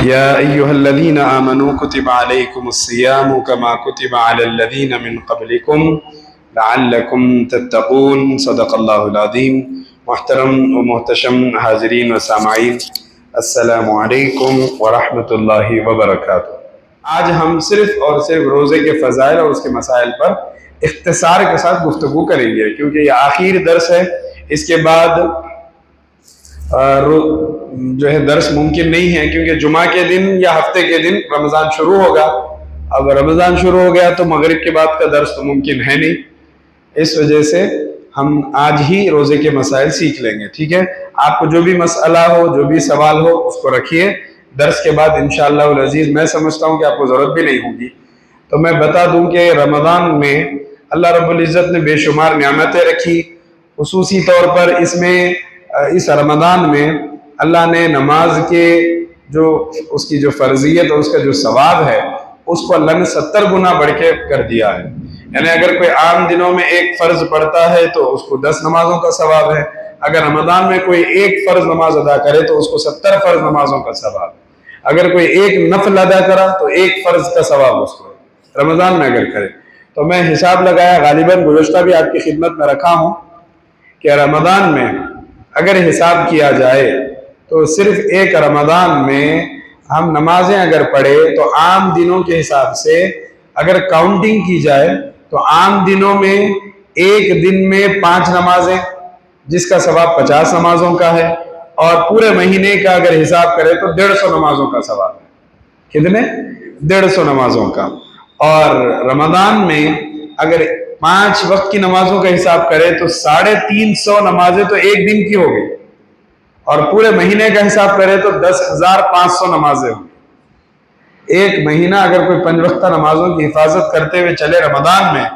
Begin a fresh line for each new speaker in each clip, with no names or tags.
या अय्युहल्लज़ीना आमनू कुतिबा अलैकुमुस्सियामु कमा कुतिबा अलल्लज़ीना मिन क़ब्लिकुम लअल्लकुम तत्तक़ून। सदक़ल्लाहुल अज़ीम। मुहतरम व मुहतशम हाज़रीन व सामाईन, अस्सलामु अलैकुम व रहमतुल्लाहि व बरकातुहू। आज हम सिर्फ़ और सिर्फ रोज़े के फ़ज़ाइल और उसके मसाइल पर इख्तिसार के साथ गुफ्तगू करेंगे, क्योंकि ये आखिरी दर्स है। इसके बाद जो है दर्स मुमकिन नहीं है, क्योंकि जुमा के दिन या हफ्ते के दिन रमज़ान शुरू होगा। अब रमज़ान शुरू हो गया तो मगरिब के बाद का दर्स तो मुमकिन है नहीं। इस वजह से हम आज ही रोज़े के मसाइल सीख लेंगे, ठीक है। आपको जो भी मसला हो, जो भी सवाल हो, उसको रखिए। दर्स के बाद इंशाअल्लाह अज़ीज़ मैं समझता हूँ कि आपको ज़रूरत भी नहीं होगी। तो मैं बता दूँ कि रमज़ान में अल्लाह रब्बुल इज़्ज़त ने बेशुमार नियामतें रखी। खुसूसी तौर पर इस रमज़ान में अल्लाह ने नमाज के जो उसकी जो फ़र्जियत और उसका जो सवाब है, उसको अल्लाह ने 70 गुना बढ़ के कर दिया है। यानी अगर कोई आम दिनों में एक फ़र्ज पढ़ता है तो उसको 10 नमाजों का सवाब है। अगर रमज़ान में कोई एक फ़र्ज नमाज अदा करे तो उसको 70 फ़र्ज नमाजों का सवाब है। अगर कोई एक नफल अदा करा तो एक फ़र्ज का सवाब उसको रमज़ान में अगर करे। तो मैं हिसाब लगाया, गालिबन गुज़श्ता भी आपकी खिदमत में रखा हूँ कि रमज़ान में अगर हिसाब किया जाए तो सिर्फ एक रमज़ान में हम नमाजें अगर पढ़े तो आम दिनों के हिसाब से अगर काउंटिंग की जाए तो आम दिनों में एक दिन में 5 नमाजें, जिसका सवाब 50 नमाजों का है, और पूरे महीने का अगर हिसाब करें तो 150 नमाजों का सवाब है। कितने? 150 नमाजों का। और रमज़ान में अगर 5 वक्त की नमाजों का हिसाब करें तो 350 नमाजें तो एक दिन की हो गई, और पूरे महीने का हिसाब करें तो 10,500 नमाजें होंगी। एक महीना अगर कोई 5 वक्त नमाजों की हिफाजत करते हुए चले रमज़ान में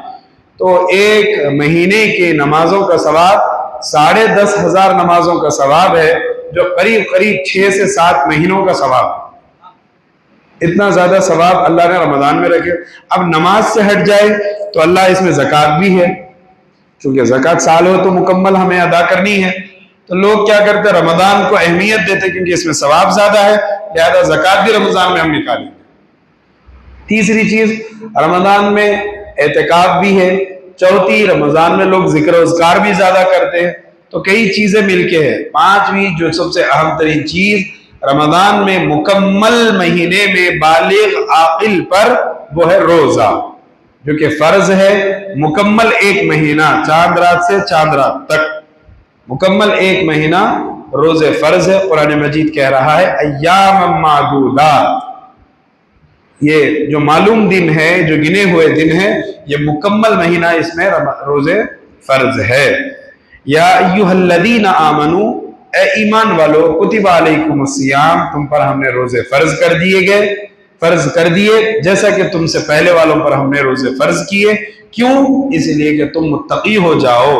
तो एक महीने की नमाजों का सवाब 10,500 नमाजों का सवाब है, जो करीब करीब 6 से 7 महीनों का सवाब है। इतना ज्यादा सवाब अल्लाह ने रमज़ान में रखे। अब नमाज से हट जाए तो अल्लाह इसमें ज़कात भी है, क्योंकि ज़कात साल हो तो मुकम्मल हमें अदा करनी है। तो लोग क्या करते, रमज़ान को अहमियत देते क्योंकि इसमें सवाब ज्यादा है, लिहाजा ज़कात भी रमज़ान में हम निकालेंगे। तीसरी चीज, रमज़ान में एतिकाफ भी है। चौथी, रमज़ान में लोग जिक्र उज़कार भी ज्यादा करते हैं। तो कई चीजें मिलके है। पांचवी जो सबसे अहम तरीन चीज रमज़ान में मुकम्मल महीने में बालिग आकिल पर वो है रोजा, जो कि फर्ज है। मुकम्मल एक महीना, चांद रात से चांद रात तक मुकम्मल एक महीना रोजे फर्ज है। कुरान मजीद कह रहा है अय्याम मादूदात, ये जो मालूम दिन है, जो गिने हुए दिन है, ये मुकम्मल महीना इसमें रोजे फर्ज है। या अय्युहल्लज़ीना आमनू, ए ईमान वालो, कुतिबा अलैकुमुस्सियाम, तुम पर हमने रोजे फर्ज कर दिए जैसा कि तुमसे पहले वालों पर हमने रोजे फर्ज किए। क्यों? इसलिए कि तुम मुत्तकी हो जाओ,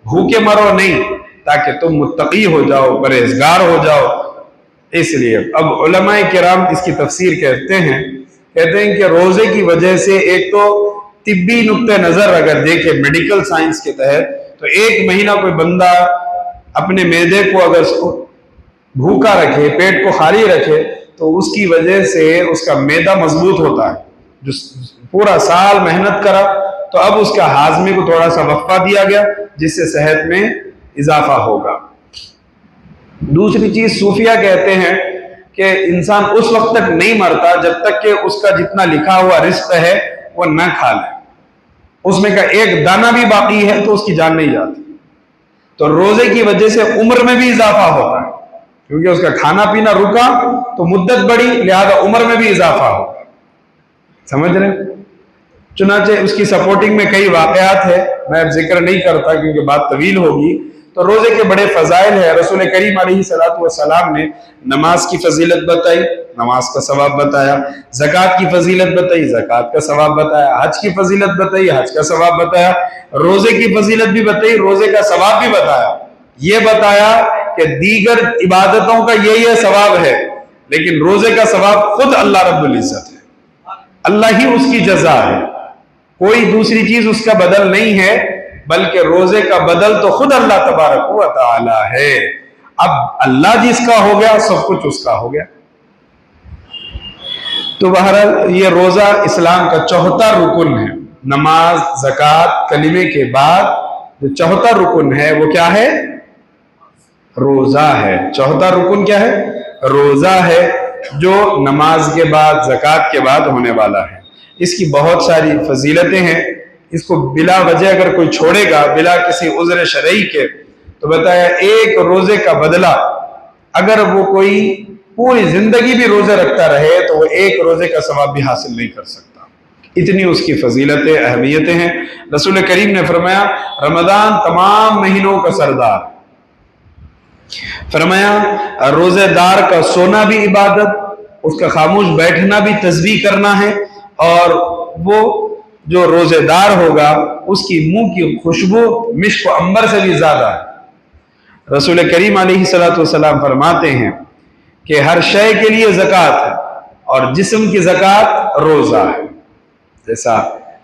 भूखे मरो नहीं, ताकि तुम मुत्तकी हो जाओ, परहेजगार हो जाओ। इसलिए अब उलमाए किराम इसकी तफसीर कहते हैं कि रोजे की वजह से एक तो तिब्बी नुक्ते नजर अगर देखे, मेडिकल साइंस के तहत, तो एक महीना कोई बंदा अपने मैदे को अगर भूखा रखे, पेट को खाली रखे, तो उसकी वजह से उसका मैदा मजबूत होता है। जो पूरा साल मेहनत करा तो अब उसका हाजमे को थोड़ा सा वक्फा दिया गया, जिससे सेहत में इजाफा होगा। दूसरी चीज, सूफिया कहते हैं कि इंसान उस वक्त तक नहीं मरता जब तक कि उसका जितना लिखा हुआ रिस्क है वो न खा ले। उसमें का एक दाना भी बाकी है तो उसकी जान नहीं जाती। तो रोजे की वजह से उम्र में भी इजाफा होता है, क्योंकि उसका खाना पीना रुका तो मुद्दत बढ़ी, लिहाजा उम्र में भी इजाफा होगा। समझ रहे? चुनाचे उसकी सपोर्टिंग में कई वाकयात है, मैं अब जिक्र नहीं करता क्योंकि बात तवील होगी। तो रोजे के बड़े फजाइल है। रसूल करीम अलैहिस्सलातु वस्सलाम ने नमाज की फजीलत बताई, नमाज का सवाब बताया। ज़कात की फजीलत बताई, ज़कात का सवाब बताया। हज की फजीलत बताई, हज का सवाब बताया। रोजे की फजीलत भी बताई, रोजे का सवाब भी बताया। ये बताया कि दीगर इबादतों का ये सवाब है, लेकिन रोजे का सवाब खुद अल्लाह रब्बुल इज्जत है, अल्लाह ही उसकी जजा है, कोई दूसरी चीज उसका बदल नहीं है, बल्कि रोजे का बदल तो खुद अल्लाह तबारक व तआला है। अब अल्लाह जिसका हो गया, सब कुछ उसका हो गया। तो बहरहाल ये रोजा इस्लाम का चौथा रुकन है। नमाज, ज़कात, कलिमे के बाद जो चौथा रुकन है वो क्या है? रोजा है। चौथा रुकन क्या है? रोजा है, जो नमाज के बाद, ज़कात के बाद होने वाला है। इसकी बहुत सारी फजीलतें हैं। इसको बिला वजह अगर कोई छोड़ेगा, बिला किसी उज़्र शरई के, तो बताया एक रोजे का बदला अगर वो कोई पूरी जिंदगी भी रोजे रखता रहे तो वो एक रोजे का सवाब भी हासिल नहीं कर सकता। इतनी उसकी फजीलतें, अहमियतें हैं। रसूल करीम ने फरमाया रमजान तमाम महीनों का सरदार। फरमाया रोजेदार का सोना भी इबादत, उसका खामोश बैठना भी तस्बीह करना है, और वो जो रोजेदार होगा उसकी मुंह की खुशबू मिश्क अंबर से भी ज्यादा है। रसूल करीम अलैहिस्सलाम फरमाते हैं कि हर शय के लिए ज़कात है, और जिस्म की ज़कात रोजा है। जैसा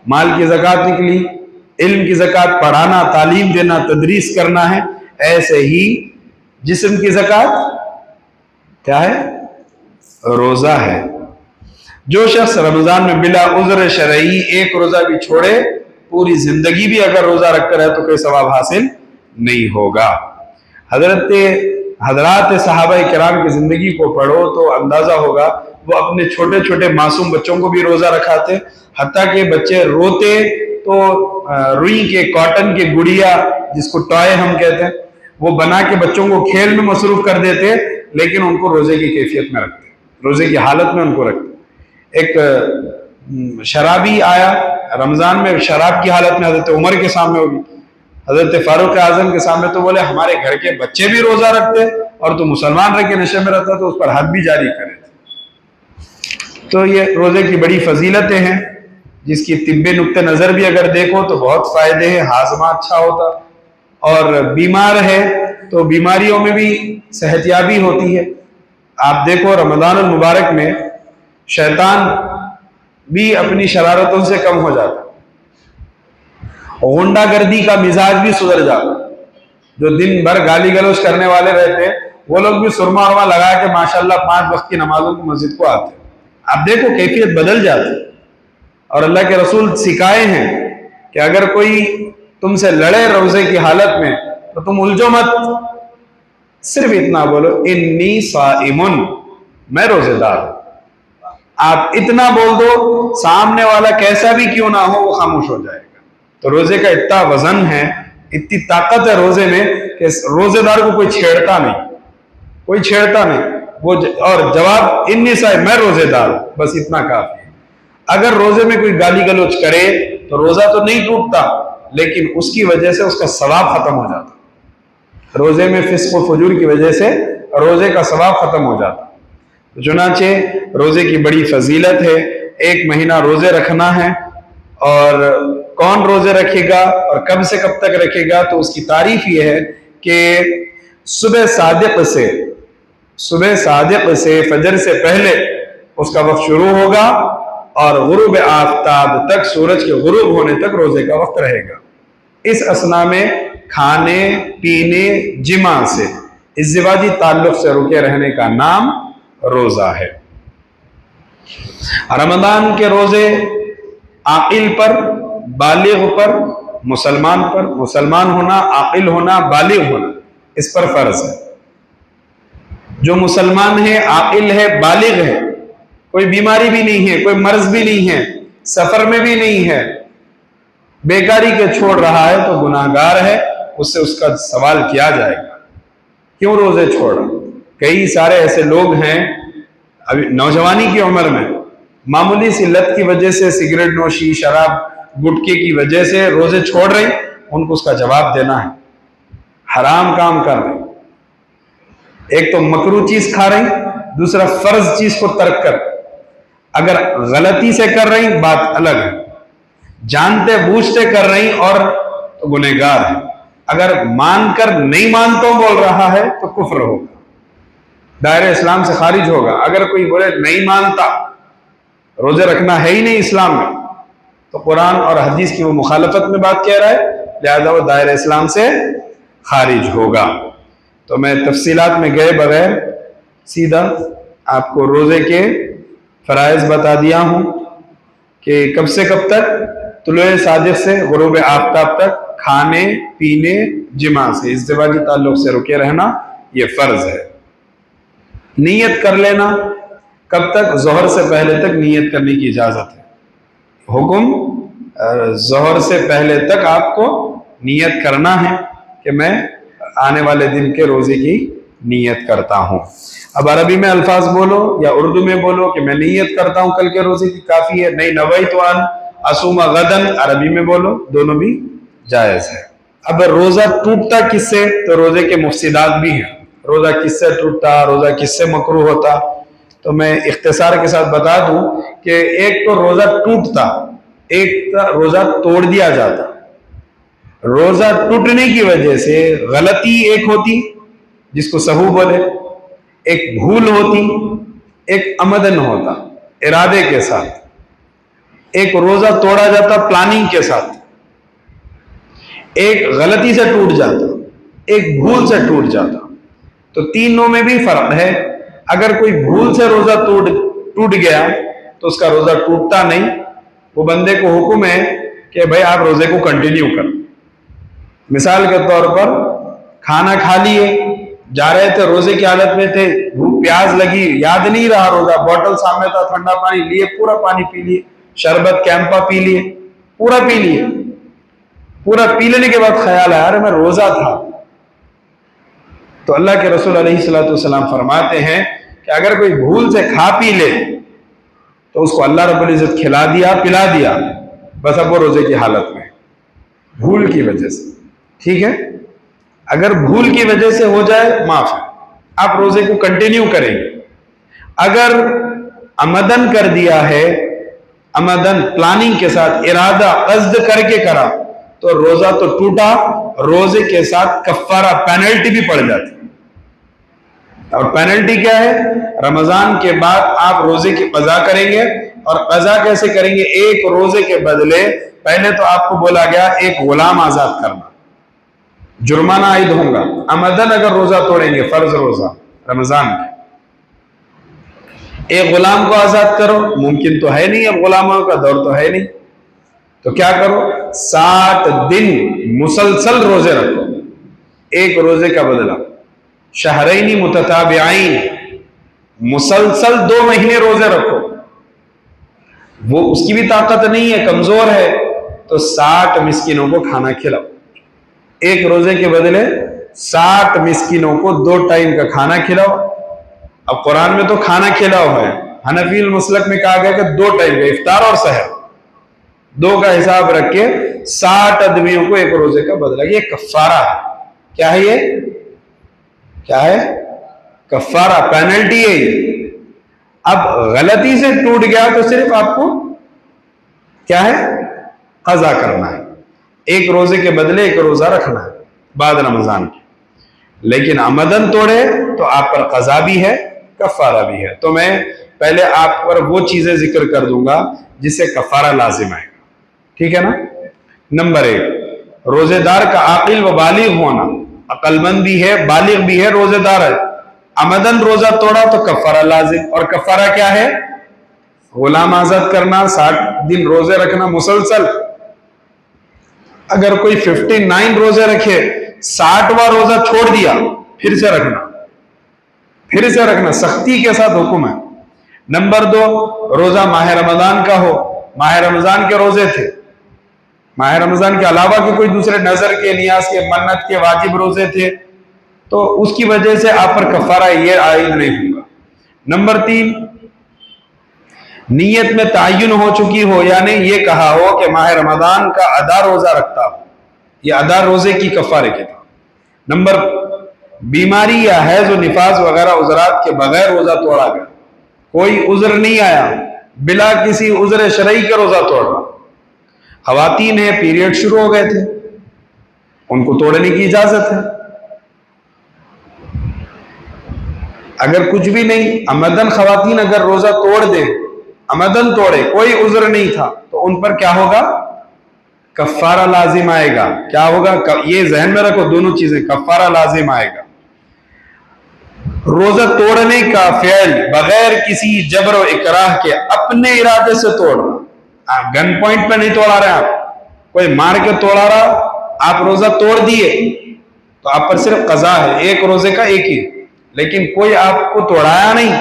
माल की ज़कात निकली, इल्म की ज़कात पढ़ाना, तालीम देना, तदरीस करना है, ऐसे ही जिस्म की ज़कात क्या है? रोजा है। जो शख्स रमजान में बिला उज़्र शरई एक रोजा भी छोड़े, पूरी जिंदगी भी अगर रोजा रखकर रहे तो कोई सवाब हासिल नहीं होगा। हजरात सहाबा किराम की जिंदगी को पढ़ो तो अंदाजा होगा, वो अपने छोटे छोटे मासूम बच्चों को भी रोजा रखाते, हत्ता के बच्चे रोते तो रुई के, कॉटन के गुड़िया, जिसको टॉय हम कहते हैं, वो बना के बच्चों को खेल में मसरूफ कर देते, लेकिन उनको रोजे की कैफियत में रखते, रोजे की हालत में उनको रखते। एक शराबी आया रमजान में, शराब की हालत में हजरत उमर के सामने होगी, हजरत फारूक आजम के सामने, तो बोले हमारे घर के बच्चे भी रोजा रखते और तो मुसलमान रह के नशे में रहता, तो उस पर हद भी जारी करे थे। तो ये रोजे की बड़ी फजीलतें हैं, जिसकी तिब्बे नुक्ते नजर भी अगर देखो तो बहुत फायदे हैं। हाजमा अच्छा होता, और बीमार है तो बीमारियों में भी सेहतयाबी होती है। आप देखो रमजान मुबारक में शैतान भी अपनी शरारतों से कम हो जाता, गुंडागर्दी का मिजाज भी सुधर जाता। जो दिन भर गाली गलौज करने वाले रहते हैं, वो लोग भी सुरमा उरमा लगा के माशाल्लाह 5 वक्त की नमाजों को मस्जिद को आते। आप देखो कैफियत बदल जाती। और अल्लाह के रसूल सिखाए हैं कि अगर कोई तुमसे लड़े रोजे की हालत में तो तुम उलझो मत, सिर्फ इतना बोलो इन्नी साइमुन, मैं रोजेदार हूं। आप इतना बोल दो, सामने वाला कैसा भी क्यों ना हो वो खामोश हो जाएगा। तो रोजे का इतना वजन है, इतनी ताकत है रोजे में कि रोजेदार को कोई छेड़ता नहीं, कोई छेड़ता नहीं। वो और जवाब इन्नी साइम, मैं रोजेदार हूं, बस इतना काफी है। अगर रोजे में कोई गाली गलौज करे तो रोजा तो नहीं टूटता, लेकिन उसकी वजह से उसका सवाब खत्म हो जाता। रोजे में फिस्क व फजूर की वजह से रोजे का सवाब खत्म हो जाता। तो चुनाचे रोजे की बड़ी फजीलत है। 1 महीना रोजे रखना है, और कौन रोजे रखेगा और कब से कब तक रखेगा, तो उसकी तारीफ यह है कि सुबह सादिक से फजर से पहले उसका वक्त शुरू होगा, और गुरूब आफ्ताब तक, सूरज के गुरूब होने तक रोजे का वक्त रहेगा। इस असना में खाने पीने, जिमा से, इज़्दिवाजी ताल्लुक से रुके रहने का नाम रोजा है। रमजान के रोजे आकिल पर, बालिग पर, मुसलमान पर, मुसलमान होना, आकिल होना, बालिग होना, इस पर फर्ज है। जो मुसलमान है, आकिल है, बालिग है, कोई बीमारी भी नहीं है, कोई मर्ज भी नहीं है, सफर में भी नहीं है, बेकारी के छोड़ रहा है तो गुनाहगार है, उससे उसका सवाल किया जाएगा क्यों रोजे छोड़ा। कई सारे ऐसे लोग हैं अभी नौजवानी की उम्र में मामूली सी लत की वजह से, सिगरेट नोशी, शराब, गुटखे की वजह से रोजे छोड़ रही, उनको उसका जवाब देना है। हराम काम कर रही, एक तो मकरूह चीज खा रही, दूसरा फर्ज चीज को तर्क कर। अगर गलती से कर रही बात अलग है, जानते बूझते कर रही और तो गुनहगार है। अगर मानकर नहीं मानता बोल रहा है तो कुफ्र होगा, दायरे इस्लाम से खारिज होगा। अगर कोई बोले नहीं मानता, रोजे रखना है ही नहीं इस्लाम में, तो कुरान और हदीस की वो मुखालफत में बात कह रहा है, लिहाजा वो दायरे इस्लाम से खारिज होगा। तो मैं तफसीलात में गए बगैर सीधा आपको रोजे के फ़राइज़ बता दिया हूँ कि कब से कब तक, तुलुए सादिक से गुरूब आफ्ताब तक खाने पीने जिमा से इज़्दिवाजी ताल्लुक़ से रुके रहना ये फ़र्ज़ है। नीयत कर लेना कब तक, ज़ोहर से पहले तक नीयत करने की इजाज़त है। हुक्म ज़ोहर से पहले तक आपको नीयत करना है कि मैं आने वाले दिन के रोज़े की नीयत करता हूँ। अब अरबी में अल्फाज बोलो या उर्दू में बोलो कि मैं नीयत करता हूँ कल के रोज़े की, काफ़ी है। नहीं, नवैतु अन असूमा गदन अरबी में बोलो, दोनों भी जायज़ है। अब रोज़ा टूटता किससे, तो रोज़े के मुफ्सिदात भी हैं। रोज़ा किससे टूटता, रोज़ा किससे मकरूह होता, तो मैं इख्तिसार के साथ बता दूं कि एक तो रोज़ा टूटता, एक रोज़ा तोड़ दिया जाता। रोज़ा टूटने की वजह से गलती एक होती जिसको सहू बोले, एक भूल होती, एक अमदन होता इरादे के साथ, एक रोज़ा तोड़ा जाता प्लानिंग के साथ, एक गलती से टूट जाता, एक भूल से टूट जाता। तो तीनों में भी फर्क है। अगर कोई भूल से रोज़ा टूट गया तो उसका रोज़ा टूटता नहीं, वो बंदे को हुक्म है कि भाई आप रोज़े को कंटिन्यू करो। मिसाल के तौर पर खाना खा लिए, जा रहे थे, रोज़े की हालत में थे, भूख प्यास लगी, याद नहीं रहा रोज़ा, बोतल सामने था, ठंडा पानी लिए, पूरा पानी पी लिए, शरबत कैंपा पी लिए, पूरा पी लिए। पूरा पी लेने के बाद ख्याल आया अरे मैं रोज़ा था। तो अल्लाह के रसूल अलैहिस्सलाम फरमाते हैं कि अगर कोई भूल से खा पी ले तो उसको अल्लाह रब्बुल इज्जत खिला दिया पिला दिया, बस अब वो रोजे की हालत में, भूल की वजह से। ठीक है, अगर भूल की वजह से हो जाए माफ है, आप रोजे को कंटिन्यू करेंगे। अगर अमदन कर दिया है, अमदन प्लानिंग के साथ, इरादा कस्द करके करा, तो रोजा तो टूटा, रोजे के साथ कफ्फारा पेनल्टी भी पड़ जाती। और पेनल्टी क्या है, रमजान के बाद आप रोजे की कज़ा करेंगे। और कज़ा कैसे करेंगे, एक रोजे के बदले पहले तो आपको बोला गया एक गुलाम आजाद करना, जुर्माना आयद होगा। अमदन अगर रोजा तोड़ेंगे, फर्ज रोजा रमजान के, एक गुलाम को आजाद करो, मुमकिन तो है नहीं, अब गुलामों का दौर तो है नहीं, तो क्या करो, 60 दिन मुसलसल रोजे रखो, एक रोजे का बदला, शहरैनी मुतताबिआइन, मुसलसल 2 महीने रोजे रखो। वो उसकी भी ताकत नहीं है, कमजोर है, तो 60 मिस्किनों को खाना खिलाओ, एक रोजे के बदले 60 मिस्किनों को 2 टाइम का खाना खिलाओ। अब कुरान में तो खाना खिलाओ है, हनफी मसलक में कहा गया कि 2 टाइम का, इफ्तार और सहर, 2 का हिसाब रख के 60 आदमियों को एक रोजे का बदला। ये कफ्फारा है। क्या है ये, क्या है, कफ्फारा, पेनल्टी है ये। अब गलती से टूट गया तो सिर्फ आपको क्या है, कज़ा करना है, एक रोजे के बदले एक रोजा रखना है बाद रमजान के। लेकिन अमदन तोड़े तो आप पर कज़ा भी है, कफ्फारा भी है। तो मैं पहले आप पर वो चीजें जिक्र कर दूंगा जिससे कफ्फारा लाजिम आएगा। ठीक है ना। नंबर 1, रोजेदार का आकिल व बालिग होना, अक्लमंद भी है, बालिग भी है, रोजेदार है। अमदन रोजा तोड़ा तो कफ्फारा लाजिम, और कफ्फारा क्या है, गुलाम आजाद करना, 60 दिन रोजे रखना मुसलसल। अगर कोई 59 रोजे रखे, 60वां रोजा छोड़ दिया, फिर से रखना, फिर से रखना, सख्ती के साथ हुक्म है। नंबर 2, रोजा माह रमजान का हो, माह रमजान के रोजे थे, माह रमजान के अलावा के कोई दूसरे नजर के, नियाज के, मन्नत के वाजिब रोजे थे, तो उसकी वजह से आप पर कफ्फारा ये आयद नहीं होगा। नंबर 3, नीयत में तायुन हो चुकी हो, यानी ये कहा हो कि माह रमजान का अदा रोजा रखता हो, ये अदा रोजे की कफ्फारे के था। नंबर, बीमारी या हैज व निफास वगैरह उजरात के बगैर रोजा तोड़ा गया, कोई उज्र नहीं आया, बिला किसी उज्र शरई के रोजा तोड़ रहा। खवातीन है, पीरियड शुरू हो गए थे, उनको तोड़ने की इजाजत है। अगर कुछ भी नहीं, अमदन खवातीन अगर रोजा तोड़ दे, अमदन तोड़े, कोई उज्र नहीं था, तो उन पर क्या होगा, कफ्फारा लाजिम आएगा। क्या होगा, ये जहन में रखो, दोनों चीजें, कफ्फारा लाजिम आएगा। रोजा तोड़ने का फ़िल बगैर किसी जबर और इकराह के अपने इरादे से तोड़ना। आप गन पॉइंट पे नहीं तोड़ा रहे, आप कोई मार के तोड़ा रहा, आप रोजा तोड़ दिए तो आप पर सिर्फ कज़ा है, एक रोजे का एक ही। लेकिन कोई आपको तोड़ाया नहीं,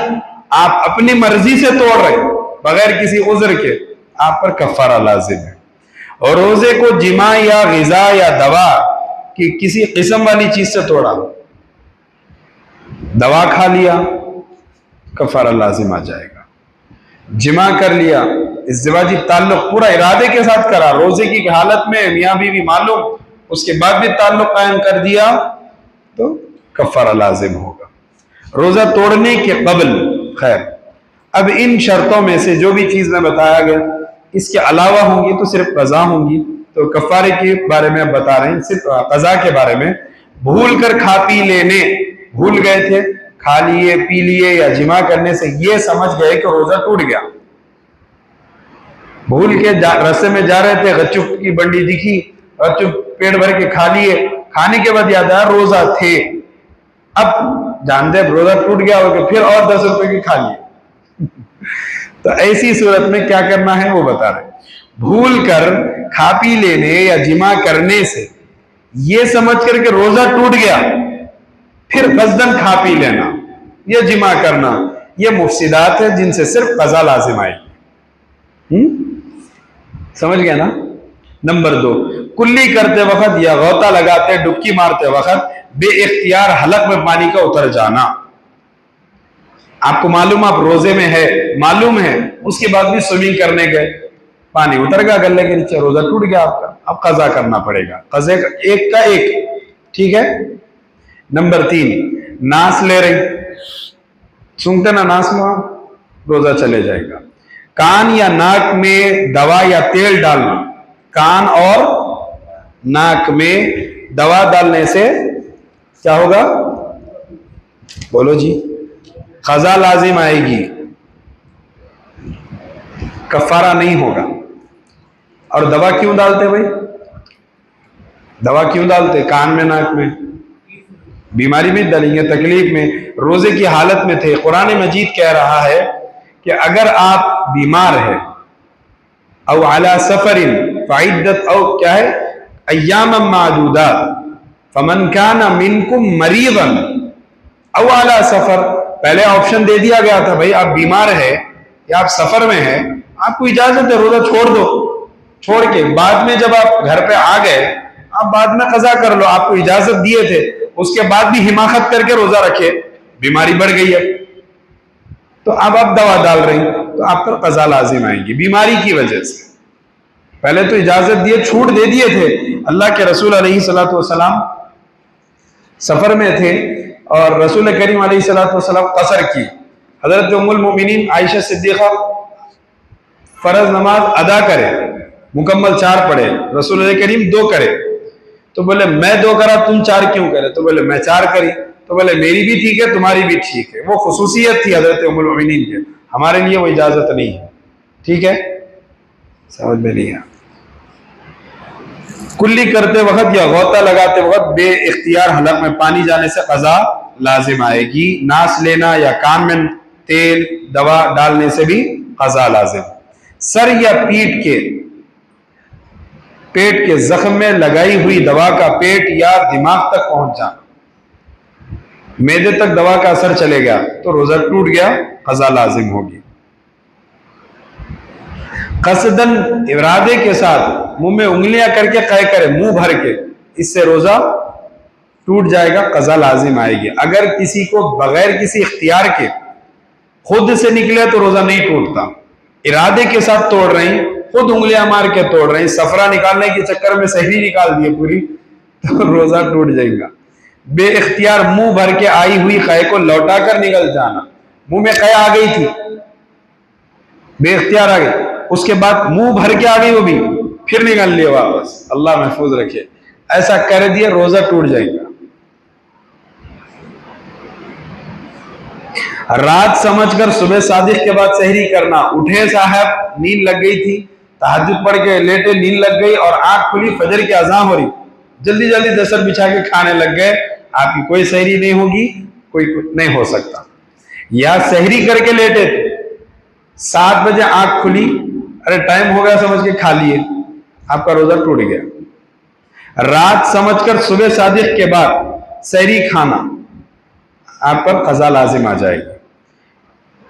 आप अपनी मर्जी से तोड़ रहे बगैर किसी उज़्र के, आप पर कफ़ारा लाजिम है। और रोजे को जिमा या ग़िज़ा या दवा की किसी किस्म वाली चीज से तोड़ा, दवा खा लिया, कफ़ारा लाजिम आ जाएगा। जिमा कर लिया, इज़्दिवाजी ताल्लुक पूरा इरादे के साथ करा, रोजे की हालत में मियाँ बीवी मालूम, उसके बाद भी ताल्लुक कायम कर दिया तो कफ़ारा लाजिम होगा। रोजा तोड़ने के कबल खैर, अब इन शर्तों में से जो भी चीज में बताया गया इसके अलावा होंगी तो सिर्फ कज़ा होंगी। तो कफ़ारे के बारे में अब बता रहे हैं, सिर्फ कज़ा के बारे में। भूल कर खा पी लेने, भूल गए थे, खा लिए पी लिए या जिमा करने से ये समझ गए कि रोजा टूट गया, भूल के रास्ते में जा रहे थे, गच्चुप की बंडी दिखी, गच्चुप पेट भर के खा लिए, खाने के बाद याद आया रोजा थे, अब जानते रोजा टूट गया होगा, फिर और 10 रुपए की खा लिए तो ऐसी सूरत में क्या करना है वो बता रहे। भूल कर खा पी लेने या जिमा करने से ये समझ कर के रोजा टूट गया, फिर कस्दन खा पी लेना या जिमा करना, ये मुफसिदात है जिनसे सिर्फ कज़ा लाजिम आएगी। समझ गया ना। नंबर 2, कुल्ली करते वक्त या गौता लगाते डुबकी मारते वक्त बेइख्तियार हलक में पानी का उतर जाना। आपको मालूम आप रोजे में है, मालूम है, उसके बाद भी स्विमिंग करने गए, पानी उतर गया गले के नीचे, रोजा टूट गया आपका, अब कज़ा करना पड़ेगा, कज़े एक का एक, ठीक है। नंबर 3, नास ले रही, सूंघते ना नास में, रोजा चले जाएगा। कान या नाक में दवा या तेल डालना, कान और नाक में दवा डालने से क्या होगा, बोलो जी, कज़ा लाजिम आएगी, कफ़ारा नहीं होगा। और दवा क्यों डालते भाई, दवा क्यों डालते कान में नाक में, बीमारी में डालेंगे, तकलीफ में, रोजे की हालत में थे। कुरान मजीद कह रहा है कि अगर आप बीमार है, औ अला सफरिन फ़इद्दत, औ क्या है, अय्याम मादूदात, फमन काना मिनकुम मरीज़न औ अला सफर, पहले ऑप्शन दे दिया गया था भाई, आप बीमार है या आप सफर में है, आपको इजाजत है रोजा छोड़ दो, छोड़ के बाद में जब आप घर पे आ गए आप बाद में कज़ा कर लो, आपको इजाजत दिए थे, उसके बाद भी हिमाकत करके रोजा रखे, बीमारी बढ़ गई है तो अब आप दवा डाल रही, तो आप पर कज़ा लाजिम आएगी बीमारी की वजह से। पहले तो इजाजत दिए, छूट दे दिए थे। अल्लाह के रसूल अलैहिस्सलातु वस्सलाम सफर में थे और रसूल करीम अलैहिस्सलातु वस्सलाम कसर की। हजरत उम्मुल मोमिनीन आयशा सिद्दीक़ा फर्ज नमाज अदा करे, मुकम्मल 4 पढ़े, रसूल करीम 2 करे, तो बोले मैं 2 करा तुम 4 क्यों करे, तो बोले मैं 4 करी, तो बोले मेरी भी ठीक है तुम्हारी भी ठीक है। वो खुसूसियत थी हजरत उम्मुल मोमिनीन के, हमारे लिए वो इजाजत नहीं है, ठीक है, समझ में नहीं है। कुल्ली करते वक्त या गौता लगाते वक्त बेइख्तियार हलक में पानी जाने से कज़ा लाजिम आएगी। नास लेना या कान में तेल दवा डालने से भी कज़ा लाजिम। सर या पेट के जख्म में लगाई हुई दवा का पेट या दिमाग तक पहुंच जाना, मैदे तक दवा का असर चले गया तो रोजा टूट गया, कज़ा लाजिम होगी। कसदन इरादे के साथ मुंह में उंगलियां करके कै करे, मुंह भर के, इससे रोजा टूट जाएगा, कज़ा लाजिम आएगी। अगर किसी को बगैर किसी इख्तियार के खुद से निकले तो रोजा नहीं टूटता, इरादे के साथ तोड़ रही, खुद उंगलियां मार के तोड़ रही, सफरा निकालने के चक्कर में सहरी निकाल दिए पूरी, तो रोजा टूट जाएगा। बेइख्तियार मुंह भर के आई हुई कै को लौटा कर निकल जाना, मुंह में कै आ गई थी, बेइख्तियार आ गई, उसके बाद मुंह भर के आ गई वो भी, फिर निकाल लिया वापस, अल्लाह महफूज रखे, ऐसा कर दिया रोजा टूट जाएगा। रात समझकर सुबह सादिक के बाद सहरी करना, उठे साहब नींद लग गई थी, तहज्जुद पढ़ के लेटे, नींद लग गई और आंख खुली, फजर की अज़ान हो रही, जल्दी जल्दी दस्तर बिछा के खाने लग गए, आपकी कोई सहरी नहीं होगी, कोई नहीं हो सकता। या सहरी करके लेटे थे, 7 बजे आंख खुली, अरे टाइम हो गया समझ के खा लिए, आपका रोजा टूट गया। रात समझकर सुबह सादिक के बाद सहरी खाना, आप पर कज़ा लाजिम आ जाएगी।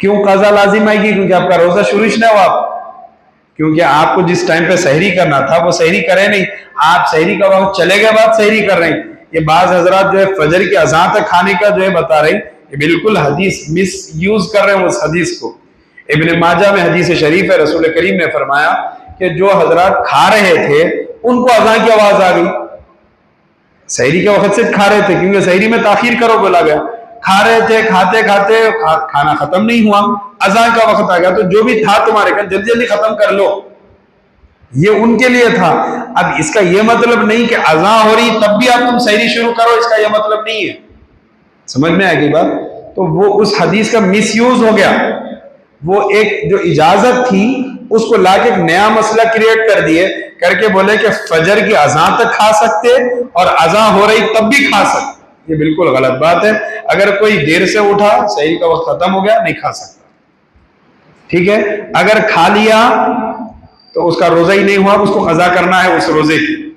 क्यों कज़ा लाजिम आएगी? क्योंकि आपका रोजा शुरू ही नहीं हुआ, क्योंकि आपको जिस टाइम पे सहरी करना था वो सहरी करे नहीं, आप सहरी का वक्त चले गए बाद सहरी कर रहे हैं। ये बाज हजरात जो है फजर की अज़ान तक खाने का जो है बता रहे हैं, ये बिल्कुल हदीस मिस यूज कर रहे हैं उस हदीस को। इब्न माजा में हदीस शरीफ है, रसूल करीम ने फरमाया कि जो हजरात खा रहे थे उनको अज़ान की आवाज आ गई, सहरी के वक्त से खा रहे थे, क्योंकि सहरी में ताखीर करो बोला गया, खा रहे थे, खाते खाते खाना खत्म नहीं हुआ, अज़ान का वक्त आ गया, तो जो भी था तुम्हारे घर जल्दी जल्दी खत्म कर लो, ये उनके लिए था। अब इसका यह मतलब नहीं कि अज़ान हो रही तब भी आप तुम सहरी शुरू करो, इसका यह मतलब नहीं है। समझ में आएगी बात? तो वो उस हदीस का मिसयूज हो गया, वो एक जो इजाजत थी उसको लाके एक नया मसला क्रिएट कर दिए, करके बोले कि फजर की अज़ान तक खा सकते और अज़ान हो रही तब भी खा सकते। ये बिल्कुल गलत बात है। अगर कोई देर से उठा, सहरी का वक्त खत्म हो गया, नहीं खा सकता, ठीक है। अगर खा लिया तो उसका रोजा ही नहीं हुआ, उसको कज़ा करना है उस रोजे की।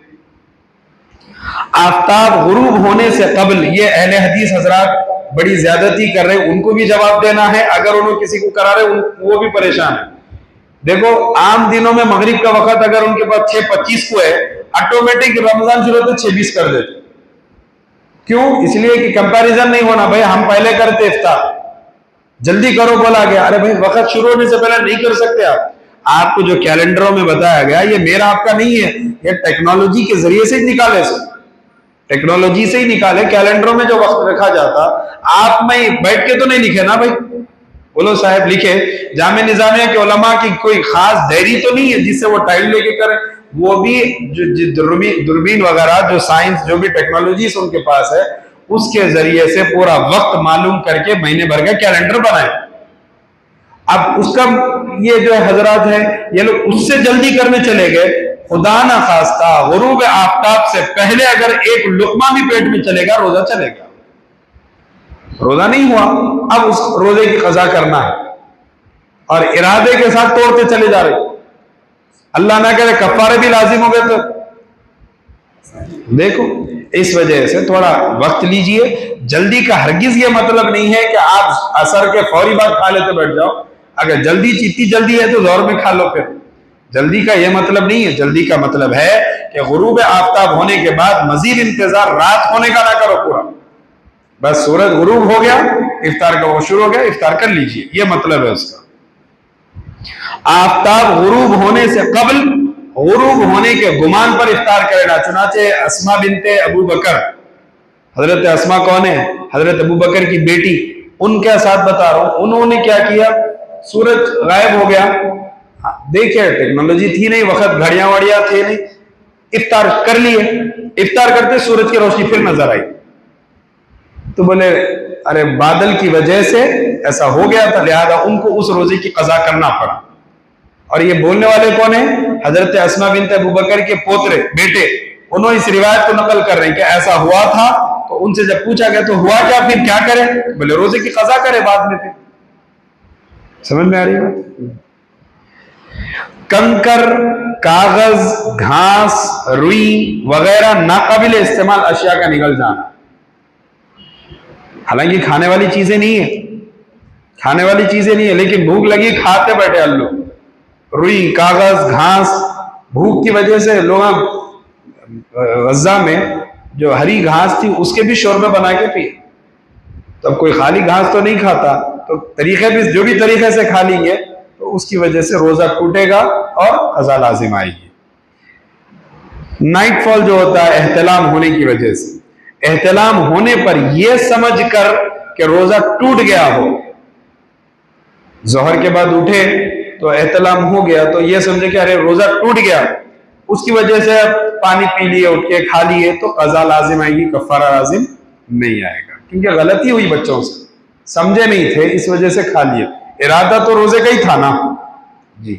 आफ्ताब गुरूब होने से कबल, ये अहले हदीस हजरात बड़ी ज्यादती कर रहे हैं, उनको भी जवाब देना है। अगर उन्होंने किसी को करा रहे वो भी परेशान है। देखो आम दिनों में मगरिब का वक्त अगर उनके पास 6:25 को है, ऑटोमेटिक रमजान शुरू होते 6:20 कर देते। क्यों? इसलिए कि कंपैरिजन नहीं होना, भाई हम पहले करते इफ्तार, जल्दी करो बोला गया, अरे भाई वक्त शुरू होने से पहले नहीं कर सकते आप। आपको जो कैलेंडरों में बताया गया ये मेरा आपका नहीं है, ये टेक्नोलॉजी के जरिए से निकाले, टेक्नोलॉजी से ही निकाले। कैलेंडरों में जो वक्त रखा जाता, आप में बैठ के तो नहीं लिखे ना भाई, बोलो साहब लिखे। जामे निजामिया के उलमा की कोई खास डायरी तो नहीं है जिससे वो टाइम लेके करें, वो भी जो दूरबीन वगैरह जो साइंस जो भी टेक्नोलॉजी उनके पास है उसके जरिए से पूरा वक्त मालूम करके महीने भर का कैलेंडर बनाए। अब उसका ये जो हजरात है ये लोग उससे जल्दी करने चले गए, खुदा ना खास्ता गुरूब आफ्ताब से पहले अगर एक लुकमा भी पेट में चलेगा रोजा चलेगा, रोजा नहीं हुआ। अब उस रोजे की कज़ा करना है और इरादे के साथ तोड़ते चले जा रहे, अल्लाह ना करे कफ्फारे भी लाजिम हो गए तो देखो। इस वजह से थोड़ा वक्त लीजिए, जल्दी का हरगिज ये मतलब नहीं है कि आप असर के फौरी बाद खा लेते बैठ जाओ। अगर जल्दी इतनी जल्दी है तो जोर में खा लो, फिर जल्दी का यह मतलब नहीं है। जल्दी का मतलब है कि गुरूब आफ्ताब होने के बाद मजीद इंतजार रात होने का ना करो पूरा, बस सूरज गुरूब हो गया, इफ्तार का वो शुरू हो गया, इफ्तार कर लीजिए, ये मतलब है उसका। आफ्ताब गुरूब होने से कबल, गुरूब होने के गुमान पर इफ्तार करेगा। चुनाचे अस्मा बिनते अबू बकर, हजरत अस्मा कौन है? हजरत अबू बकर की बेटी, उनके साथ बता रहा हूं, उन्होंने क्या किया, सूरज गायब हो गया, देखिए टेक्नोलॉजी थी नहीं, वक्त घड़ियां वड़ियां थे नहीं, इफ्तार कर लिए। इफ्तार करते सूरज की रोशनी फिर नजर आई, तो बोले अरे बादल की वजह से ऐसा हो गया था, लिहाजा उनको उस रोजे की कज़ा करना पड़ा। और ये बोलने वाले कौन है? हजरत अस्मा बिनत अबू बकर के पोतरे बेटे, उन्होंने इस रिवायत को नकल कर रहे हैं कि ऐसा हुआ था। तो उनसे जब पूछा गया तो हुआ क्या, फिर क्या करें? बोले रोजे की कज़ा करे बाद में। फिर समझ में आ रही बात? कंकर, कागज, घास, रुई वगैरह नाकाबिल इस्तेमाल अशिया का निकल जाना, हालांकि खाने वाली चीजें नहीं है, खाने वाली चीजें नहीं है, लेकिन भूख लगी खाते बैठे अल्लू। रुई, कागज, घास, भूख की वजह से लोग गज़ा में जो हरी घास थी उसके भी शोरबे बना के पिए। तो अब कोई खाली घास तो नहीं खाता, तो तरीके भी जो भी तरीके से खा लेंगे तो उसकी वजह से रोजा टूटेगा और कज़ा लाजिम आएगी। नाइटफॉल जो होता है एहतलाम होने की वजह से, एहतलाम होने पर यह समझ कर कि रोजा टूट गया हो, जोहर के बाद उठे तो एहतलाम हो गया तो यह समझे कि अरे रोजा टूट गया, उसकी वजह से पानी पी लिए, उठ के खा लिए, तो कज़ा लाजिम आएगी, कफ़ारा लाजिम नहीं आएगा, क्योंकि गलती हुई बच्चों से, समझे नहीं थे इस वजह से खा लिए। इरादा तो रोजे का ही था ना जी।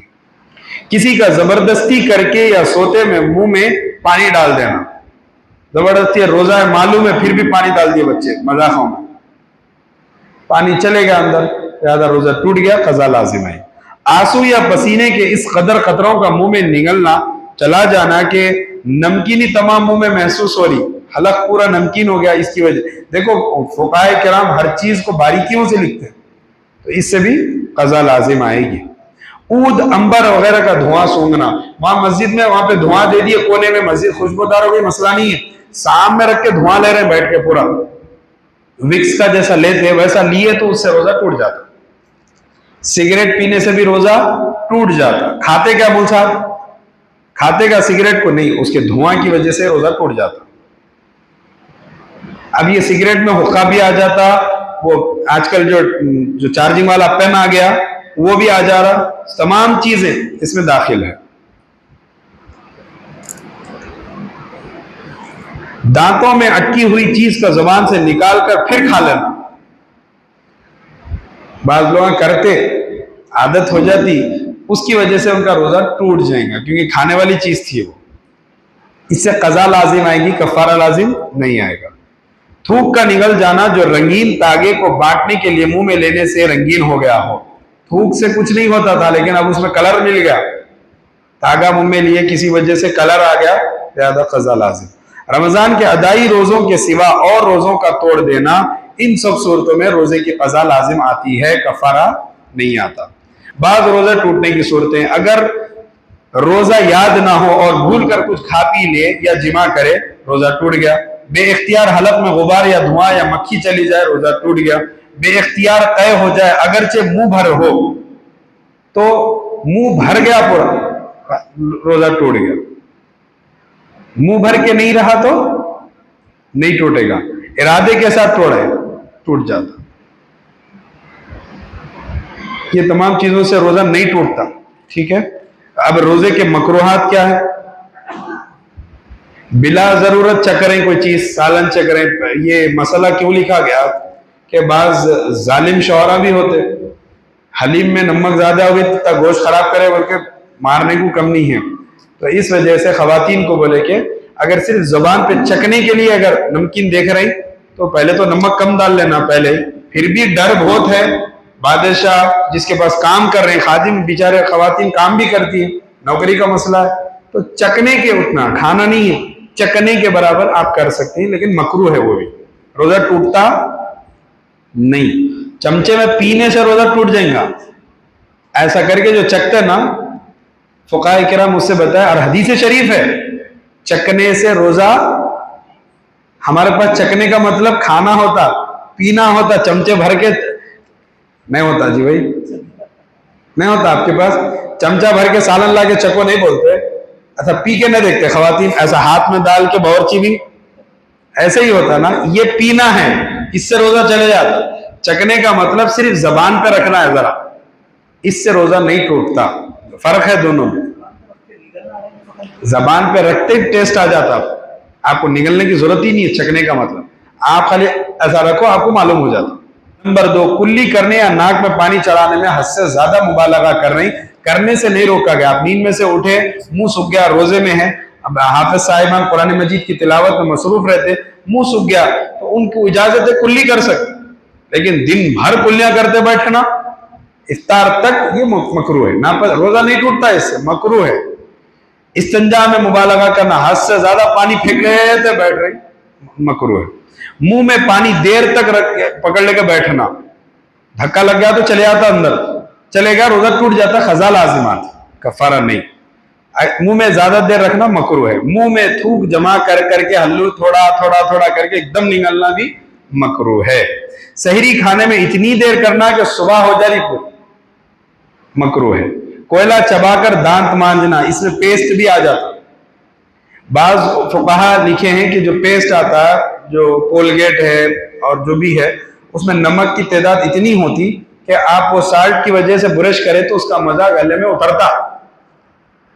किसी का जबरदस्ती करके या सोते में मुंह में पानी डाल देना, जबरदस्ती रोजा है मालूम है फिर भी पानी डाल दिए बच्चे मजाकों में, पानी चलेगा अंदर, ज्यादा रोजा टूट गया, कज़ा लाजिम है। आंसू या पसीने के इस कदर कतरों का मुंह में निगलना, चला जाना कि नमकीनी तमाम मुंह में महसूस हो रही, हलक पूरा नमकीन हो गया, इसकी वजह देखो फुकाए किराम हर चीज को बारीकियों से लिखते हैं, तो इससे भी कज़ा लाजिम आएगी। ऊद अंबर वगैरह का धुआं सूंघना, वहां मस्जिद में वहां पे धुआं दे दिए कोने में, मस्जिद खुशबूदार हो गई, मसला नहीं है, सामने रख के धुआं ले रहे हैं बैठ के, पूरा विक्स का जैसा लेते हैं वैसा लिए तो उससे रोजा टूट जाता। सिगरेट पीने से भी रोजा टूट जाता। खाते क्या मूल साहब? खाते का सिगरेट को नहीं, उसके धुआं की वजह से रोजा टूट जाता। अब ये सिगरेट में हुक्का भी आ जाता, वो आजकल जो चार्जिंग वाला पेन आ गया वो भी आ जा रहा, तमाम चीजें इसमें दाखिल है। दांतों में अटकी हुई चीज का जुबान से निकाल कर फिर खा लेना, बाज लोग करते, आदत हो जाती, उसकी वजह से उनका रोजा टूट जाएगा, क्योंकि खाने वाली चीज थी वो। इससे कज़ा लाजिम आएगी, कफारा लाजिम नहीं आएगा। थूक का निकल जाना, जो रंगीन तागे को बांटने के लिए मुंह में लेने से रंगीन हो गया हो। थूक से कुछ नहीं होता था, लेकिन अब उसमें कलर मिल गया, तागा मुंह में लिए किसी वजह से कलर आ गया, ज्यादा कज़ा लाजिम। रमजान के अदाई रोजों के सिवा और रोजों का तोड़ देना, इन सब सूरतों में रोजे की कज़ा लाजिम आती है, कफारा नहीं आता। बाद रोजा टूटने की सूरतें, अगर रोजा याद ना हो और भूल कर कुछ खा पी ले या जिमा करे, रोजा टूट गया। बेइख्तियार हलक में गुबार या धुआं या मक्खी चली जाए, रोजा टूट गया। बेइख्तियार तय हो जाए, अगरचे मुंह भर हो, तो मुंह भर गया पूरा, रोजा टूट गया। मुंह भर के नहीं रहा तो नहीं टूटेगा, इरादे के साथ तोड़े टूट जाता। ये तमाम चीजों से रोजा नहीं टूटता, ठीक है। अब रोजे के मकरूहात क्या है? बिला जरूरत चकरें कोई चीज, सालन चकरें। ये मसला क्यों लिखा गया कि बाज जालिम शौहरा भी होते, हलीम में नमक ज्यादा हो गई तो गोश्त खराब करे बोल के मारने को कम नहीं है, तो इस वजह से खवातीन को बोले कि अगर सिर्फ जुबान पे चकने के लिए अगर नमकीन देख रही तो पहले तो नमक कम डाल लेना पहले ही। फिर भी डर बहुत है, बादशाह जिसके पास काम कर रहे हैं, खादिम बेचारे खवातीन काम भी करती है, नौकरी का मसला है, तो चकने के उतना खाना नहीं है, चकने के बराबर आप कर सकते हैं, लेकिन मकरू है वो भी, रोजा टूटता नहीं। चमचे में पीने से रोजा टूट जाएगा, ऐसा करके जो चकते ना, फुकाए किराम मुझसे बताया, और हदीस शरीफ है, चकने से रोजा, हमारे पास चकने का मतलब खाना होता, पीना होता, चमचे भर के नहीं होता जी भाई, नहीं होता आपके पास चमचा भर के सालन ला के चको नहीं बोलते, अच्छा पी के नहीं देखते खवातीन, ऐसा हाथ में डाल के बावर्ची भी ऐसे ही होता ना, ये पीना है, इससे रोजा चले जाता। चकने का मतलब सिर्फ जबान पे रखना है जरा, इससे रोजा नहीं टूटता, फर्क है दोनों में। जबान पे रखते ही टेस्ट आ जाता, आपको निगलने की जरूरत ही नहीं है। चकने का मतलब आप खाली ऐसा रखो, आपको मालूम हो जाता। नंबर 2, कुल्ली करने या नाक में पानी चढ़ाने में हद से ज्यादा मुबालगा करने से नहीं रोका गया। आप नींद में से उठे, मुंह सूख गया, रोजे में है, अब हाफिज साहिबान कुरान मजीद की तिलावत में मसरूफ रहते, मुंह सूख गया तो उनको इजाजत है कुल्ली कर सकते, लेकिन दिन भर कुल्लियां करते बैठना इफ्तार तक ये मकरू है ना, रोजा नहीं टूटता इससे, मकरू है। इस्तिंजा में मुबालगा करना, हद से ज्यादा पानी फेंक रहे थे बैठ रहे, मकरू है। मुंह में पानी देर तक पकड़ लेकर बैठना, धक्का लग गया तो चले आता अंदर, चलेगा रोजा टूट जाता, खजा लाजिमात, कफारा नहीं। मुंह में ज्यादा देर रखना मकरू है। मुंह में थूक जमा कर करके हल्लू थोड़ा थोड़ा थोड़ा करके एकदम निगलना भी मकरू है। सहरी खाने में इतनी देर करना कि सुबह हो जाए पूरी, मकरू है। कोयला चबाकर दांत मांजना, इसमें पेस्ट भी आ जाता। बाज फुकाहा लिखे हैं कि जो पेस्ट आता है, जो कोलगेट है और जो भी है, उसमें नमक की तादाद इतनी होती कि आप वो साल्ट की वजह से ब्रश करें तो उसका मजा गले में उतरता,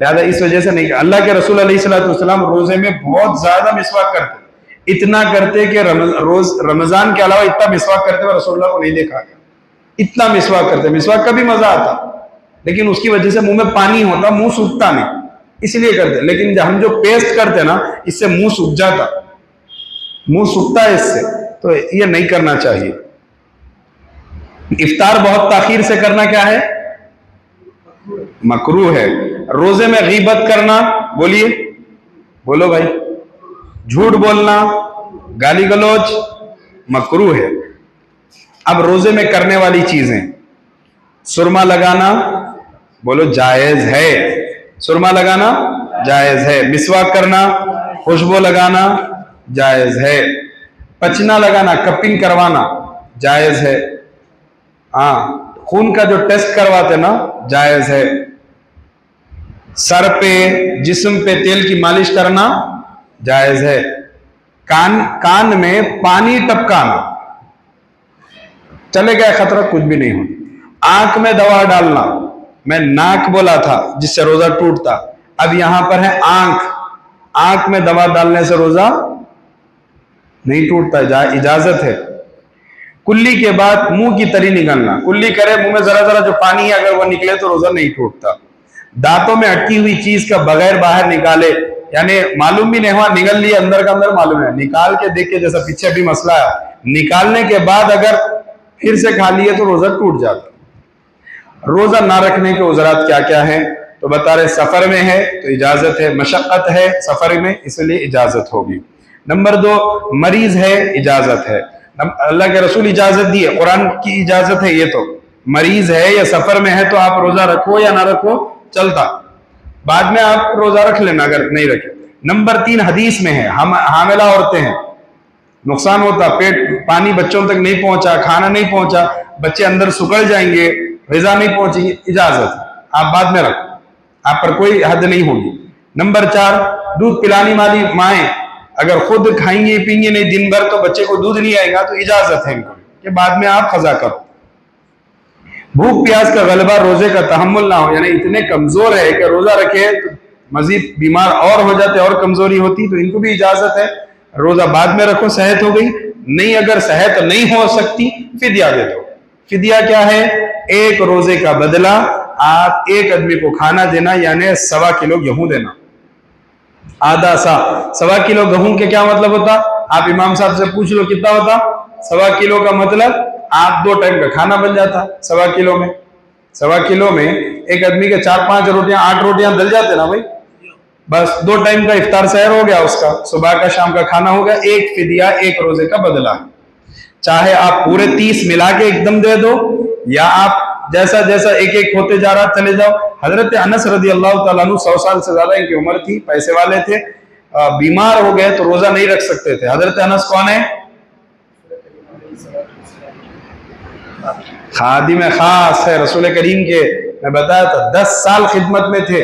लिहाजा इस वजह से नहीं। अल्लाह के रसूल अलैहिस्सलाम रोजे में बहुत ज्यादा मिसवाक करते, इतना करते कि रोज रमजान के अलावा इतना मिसवाक करते हुए रसूलुल्लाह को नहीं देखा गया, इतना मिसवाक करते। मिसवाक का भी मजा आता, लेकिन उसकी वजह से मुंह में पानी होता, मुंह सूखता नहीं, इसलिए करते। लेकिन हम जो पेस्ट करते ना, इससे मुंह सूख जाता, मुंह सूखता है इससे, तो ये नहीं करना चाहिए। इफ्तार बहुत ताखीर से करना क्या है? मकरूह है। रोजे में गीबत करना, बोलिए, बोलो भाई, झूठ बोलना, गाली गलौज मकरूह है। अब रोजे में करने वाली चीजें, सुरमा लगाना, बोलो जायज है, सुरमा लगाना जायज है। मिसवाक करना, खुशबू लगाना जायज है। पचना लगाना, कपिंग करवाना जायज है। हाँ, खून का जो टेस्ट करवाते ना जायज है। सर पे, जिस्म पे तेल की मालिश करना जायज है। कान में पानी टपकाना चले गया, खतरा कुछ भी नहीं होता। आंख में दवा डालना, मैं नाक बोला था जिससे रोजा टूटता, अब यहां पर है आंख। आंख में दवा डालने से रोजा नहीं टूटता, इजाजत है। कुल्ली के बाद मुंह की तरी निकलना, कुल्ली करे मुंह में जरा जरा जो पानी है अगर वो निकले तो रोजा नहीं टूटता। दांतों में अटकी हुई चीज का बगैर बाहर निकाले, यानी मालूम भी नहीं हुआ निकल लिया, अंदर का अंदर मालूम है, निकाल के देख के, जैसा पीछे भी मसला है, निकालने के बाद अगर फिर से खा लिए तो रोजा टूट जाता। रोजा ना रखने के उजरात क्या क्या है तो बता रहे, सफर में है तो इजाजत है, मशक्कत है सफर में इसलिए इजाजत होगी। नंबर 2, मरीज है, इजाजत है। अल्लाह के रसूल इजाजत दी है, कुरान की इजाजत है। ये तो मरीज है या सफर में है तो आप रोजा रखो या ना रखो चलता, बाद में आप रोजा रख लेना अगर नहीं रखे। नंबर 3, हदीस में है, हम हामिला औरतें हैं, नुकसान होता, पेट पानी बच्चों तक नहीं पहुंचा, खाना नहीं पहुंचा, बच्चे अंदर सुकड़ जाएंगे, ग़िज़ा नहीं पहुंचेगी, इजाजत, आप बाद में रखो, आप पर कोई हद नहीं होगी। नंबर 4, दूध पिलाने वाली माएं अगर खुद खाएंगे पीएंगे नहीं दिन भर तो बच्चे को दूध नहीं आएगा तो इजाजत है इनको कि बाद में आप खजा करो। भूख प्यास का गलबा, रोजे का तहम्मुल ना हो, यानी इतने कमजोर है कि रोजा रखे तो मजीद बीमार और हो जाते और कमजोरी होती, तो इनको भी इजाजत है, रोजा बाद में रखो, सेहत हो गई। नहीं, अगर सेहत नहीं हो सकती फिदिया दे दो। फिदिया क्या है? एक रोजे का बदला आप एक आदमी को खाना देना, यानी 1.25 किलो गेहूं देना, आधा सा। 1.25 किलो गेहूं के क्या मतलब होता? आप इमाम साहब से पूछ लो कितना होता। 1.25 किलो का मतलब आप 2 टाइम का खाना बन जाता 1.25 किलो में। 1.25 किलो में एक आदमी के 4-5 रोटियां 8 रोटियां डल जाते ना भाई, बस 2 टाइम का इफ्तार सहर हो गया उसका, सुबह का शाम का खाना हो गया। एक फिदिया, एक रोजे का बदला। चाहे आप पूरे 30 मिला के एकदम दे दो या आप जैसा जैसा एक एक होते जा रहा चले जाओ। हजरत अनस रदी अल्लाह तआला अन्हु 100 साल से ज्यादा इनकी उम्र थी, पैसे वाले थे, बीमार हो गए तो रोजा नहीं रख सकते थे। हजरत अनस कौन है? खादिम खास है रसूल करीम के, मैं बताया था 10 साल खिदमत में थे।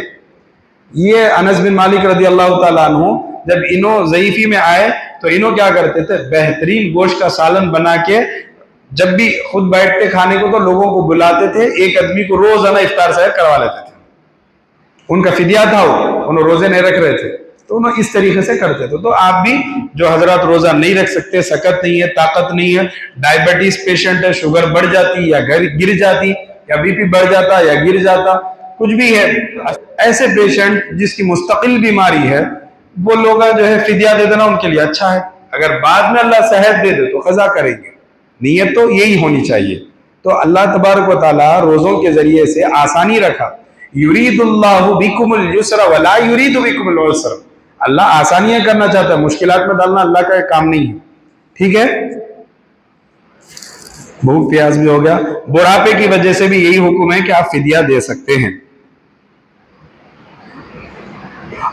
ये अनस बिन मालिक रदी अल्लाह तआला अन्हु जब इनो ज़ईफी में आए तो इनो क्या करते थे, बेहतरीन गोश्त का सालन बना के जब भी खुद बैठते खाने को तो लोगों को बुलाते थे, एक आदमी को रोजाना इफ्तार सहर करवा लेते थे। उनका फिदिया था, उन्होंने रोजे नहीं रख रहे थे तो उन्होंने इस तरीके से करते थे। तो आप भी जो हजरत रोजा नहीं रख सकते, सकत नहीं है, ताकत नहीं है, डायबिटीज पेशेंट है, शुगर बढ़ जाती या गिर जाती या बीपी बढ़ जाता या गिर जाता, कुछ भी है, ऐसे पेशेंट जिसकी मुस्तकिल बीमारी है वो लोग जो है फिदिया दे देना उनके लिए अच्छा है। अगर बाद में अल्लाह सेहत दे दे तो खजा करेंगे, नीयत तो यही होनी चाहिए। तो अल्लाह तबारक व तआला रोजों के जरिए से आसानी रखा, युरीदुल्लाहु बिकुमुल युस्रा वला युरीदु बिकुमुल उस्रा, अल्लाह आसानियां करना चाहता है, मुश्किलात में डालना अल्लाह का काम नहीं है। ठीक है, भूख प्यास भी हो गया, बुढ़ापे की वजह से भी यही हुक्म है कि आप फिदिया दे सकते हैं।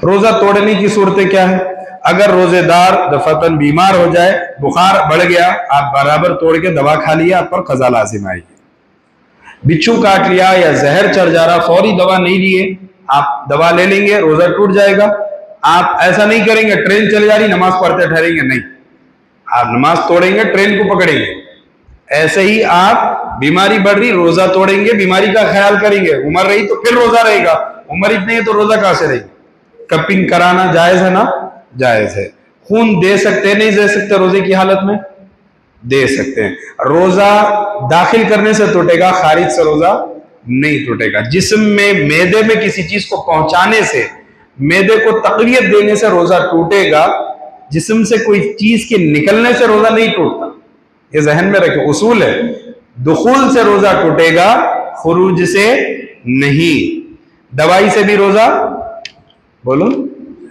रोजा तोड़ने की सूरतें क्या है? अगर रोजेदार दफातन बीमार हो जाए, बुखार बढ़ गया, आप बराबर तोड़ के दवा खा लिया, आप पर कजा लाजिम आएगी। बिच्छू काट लिया या जहर चढ़ जा रहा, फौरी दवा नहीं लिए, आप दवा ले लेंगे, रोजा टूट जाएगा। आप ऐसा नहीं करेंगे ट्रेन चली जा रही नमाज पढ़ते ठहरेंगे, नहीं, आप नमाज तोड़ेंगे, ट्रेन को पकड़ेंगे। ऐसे ही आप बीमारी बढ़ रही, रोजा तोड़ेंगे, बीमारी का ख्याल करेंगे, उम्र रही तो फिर रोजा रहेगा, उम्र इतनी है तो रोजा कहां से रहेगी? कपिंग कराना जायज है ना? जायज है। खून दे सकते नहीं दे सकते रोजे की हालत में? दे सकते हैं। रोजा दाखिल करने से टूटेगा, खारिज से रोजा नहीं टूटेगा। जिस्म में मैदे में किसी चीज को पहुंचाने से, मैदे को तकवियत देने से रोजा टूटेगा, जिस्म से कोई चीज के निकलने से रोजा नहीं टूटता। ये जहन में रखे, उसूल है। दुखूल से रोजा टूटेगा, खुरूज से नहीं। दवाई से भी रोजा बोलो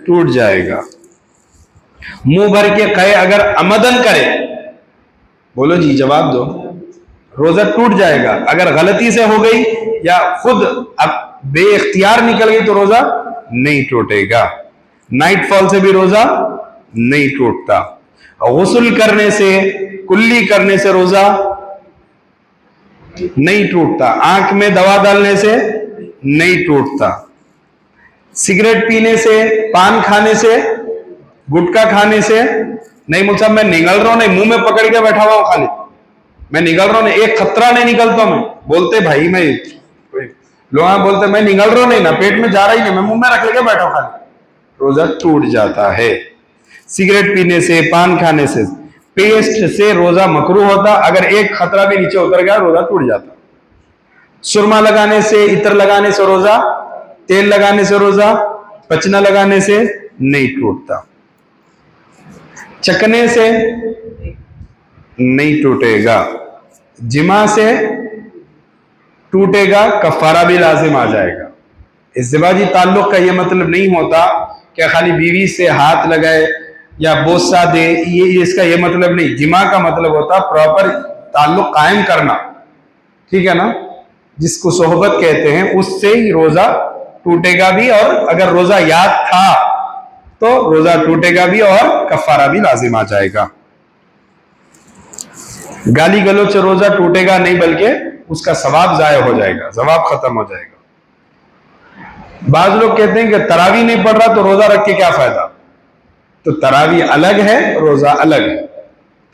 टूट जाएगा। मुंह भर के कहे अगर अमदन करे, बोलो जी जवाब दो, रोजा टूट जाएगा। अगर गलती से हो गई या खुद अब बेइख्तियार निकल गई तो रोजा नहीं टूटेगा। नाइट फॉल से भी रोजा नहीं टूटता। गुस्ल करने से, कुल्ली करने से रोजा नहीं टूटता। आंख में दवा डालने से नहीं टूटता। सिगरेट पीने से, पान खाने से, गुटखा खाने से नहीं। मुझसे मैं निगल रहा हूं नहीं, मुंह में पकड़ के बैठा हुआ हूं खाली, मैं निगल रहा हूं नहीं, एक खतरा नहीं निकलता। मैं बोलते भाई, मैं लोग बोलते मैं निगल रहा हूं नहीं ना, पेट में जा रहा ही नहीं, मैं मुंह में रख लेके बैठा हूं खाली, रोजा टूट जाता है। सिगरेट पीने से, पान खाने से, पेस्ट से रोजा मकरूह होता। अगर एक खतरा भी नीचे उतर गया रोजा टूट जाता। सुरमा लगाने से, इत्र लगाने से रोजा, तेल लगाने से रोजा, पचना लगाने से नहीं टूटता। चखने से नहीं टूटेगा। जिमा से टूटेगा, कफारा भी लाजिम आ जाएगा। इज़्दिवाजी ताल्लुक का यह मतलब नहीं होता कि खाली बीवी से हाथ लगाए या बोसा दे, ये इसका यह मतलब नहीं। जिमा का मतलब होता प्रॉपर ताल्लुक कायम करना, ठीक है ना, जिसको सोहबत कहते हैं, उससे ही रोजा टूटेगा भी। और अगर रोजा याद था तो रोजा टूटेगा भी और कफारा भी लाजिम आ जाएगा। गाली गलौज से रोजा टूटेगा नहीं, बल्कि उसका सवाब जाया हो जाएगा, सवाब खत्म हो जाएगा। बाज लोग कहते हैं कि तरावी नहीं पढ़ रहा तो रोजा रख के क्या फायदा। तो तरावी अलग है, रोजा अलग है।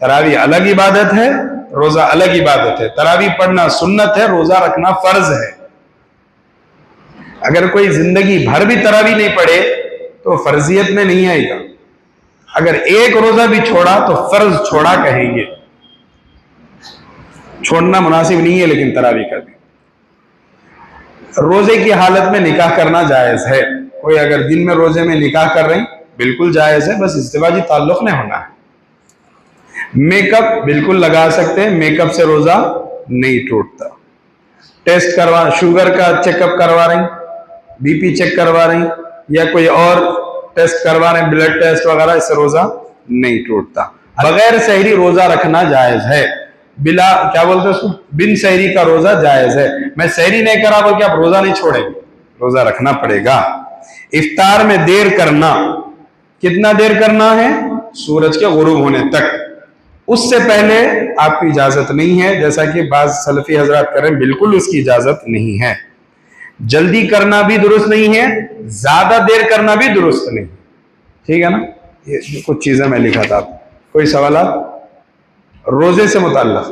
तरावी अलग इबादत है, रोजा अलग इबादत है। तरावी पढ़ना सुन्नत है, रोजा रखना फर्ज है। अगर कोई जिंदगी भर भी तरावी नहीं पढ़े तो फर्जियत में नहीं आएगा। अगर एक रोजा भी छोड़ा तो फर्ज छोड़ा कहेंगे। छोड़ना मुनासिब नहीं है, लेकिन तरावी कर दी। रोजे की हालत में निकाह करना जायज है। कोई अगर दिन में रोजे में निकाह कर रही, बिल्कुल जायज है, बस इज़्दिवाजी ताल्लुक नहीं होना है। मेकअप बिल्कुल लगा सकते हैं, मेकअप से रोजा नहीं टूटता। टेस्ट करवा, शुगर का चेकअप करवा रही, बीपी चेक करवा रही, या कोई और टेस्ट करवा रहे, ब्लड टेस्ट वगैरह, इससे रोजा नहीं टूटता। बगैर सहरी रोजा रखना जायज है। बिला क्या बोलते हैं उसको, बिन सहरी का रोजा जायज है। मैं सहरी नहीं करा बोल के आप रोजा नहीं छोड़ेंगे, रोजा रखना पड़ेगा। इफ्तार में देर करना, कितना देर करना है, सूरज के गुरूब होने तक, उससे पहले आपकी इजाजत नहीं है, जैसा कि बाज सलफी हजरात कर रहे हैं, बिल्कुल उसकी इजाजत नहीं है। जल्दी करना भी दुरुस्त नहीं है, ज्यादा देर करना भी दुरुस्त नहीं, ठीक है ना। ये कुछ चीजें मैं लिखा था। कोई सवाल रोजे से मुताल्लिक़,